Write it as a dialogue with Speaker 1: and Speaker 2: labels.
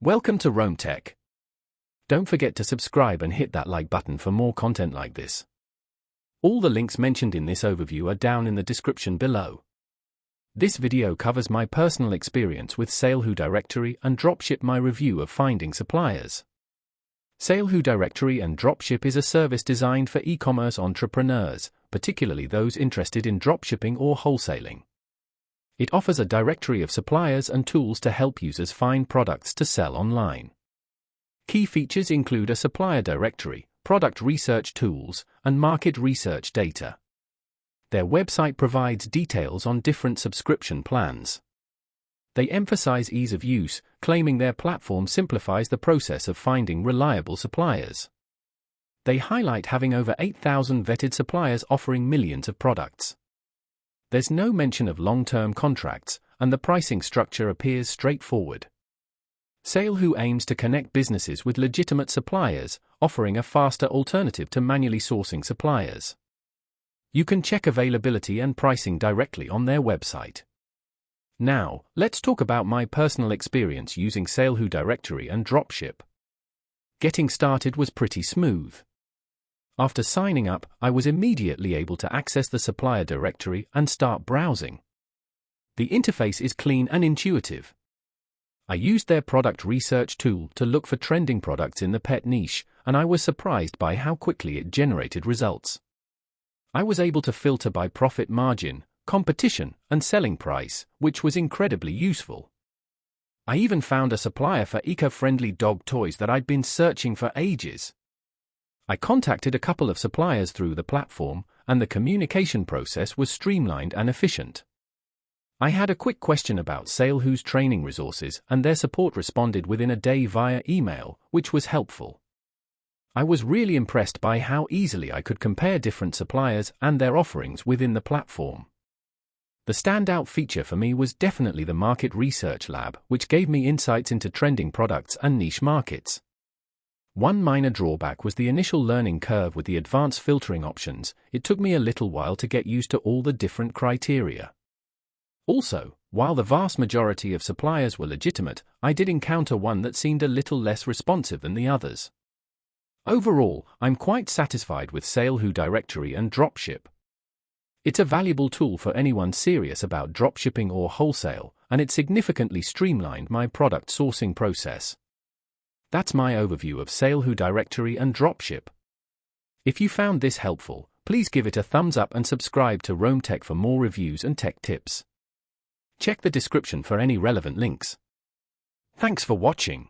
Speaker 1: Welcome to Rome Tech. Don't forget to subscribe and hit that like button for more content like this. All the links mentioned in this overview are down in the description below. This video covers my personal experience with SaleHoo directory and Dropship, my review of finding suppliers. SaleHoo directory and Dropship is a service designed for e-commerce entrepreneurs, particularly those interested in dropshipping or wholesaling. It offers a directory of suppliers and tools to help users find products to sell online. Key features include a supplier directory, product research tools, and market research data. Their website provides details on different subscription plans. They emphasize ease of use, claiming their platform simplifies the process of finding reliable suppliers. They highlight having over 8,000 vetted suppliers offering millions of products. There's no mention of long-term contracts, and the pricing structure appears straightforward. SaleHoo aims to connect businesses with legitimate suppliers, offering a faster alternative to manually sourcing suppliers. You can check availability and pricing directly on their website. Now, let's talk about my personal experience using SaleHoo directory and Dropship. Getting started was pretty smooth. After signing up, I was immediately able to access the supplier directory and start browsing. The interface is clean and intuitive. I used their product research tool to look for trending products in the pet niche, and I was surprised by how quickly it generated results. I was able to filter by profit margin, competition, and selling price, which was incredibly useful. I even found a supplier for eco-friendly dog toys that I'd been searching for ages. I contacted a couple of suppliers through the platform, and the communication process was streamlined and efficient. I had a quick question about SaleHoo's training resources, and their support responded within a day via email, which was helpful. I was really impressed by how easily I could compare different suppliers and their offerings within the platform. The standout feature for me was definitely the Market Research Lab, which gave me insights into trending products and niche markets. One minor drawback was the initial learning curve with the advanced filtering options. It took me a little while to get used to all the different criteria. Also, while the vast majority of suppliers were legitimate, I did encounter one that seemed a little less responsive than the others. Overall, I'm quite satisfied with SaleHoo directory and Dropship. It's a valuable tool for anyone serious about dropshipping or wholesale, and it significantly streamlined my product sourcing process. That's my overview of SaleHoo directory and Dropship. If you found this helpful, please give it a thumbs up and subscribe to Rome Tech for more reviews and tech tips. Check the description for any relevant links. Thanks for watching.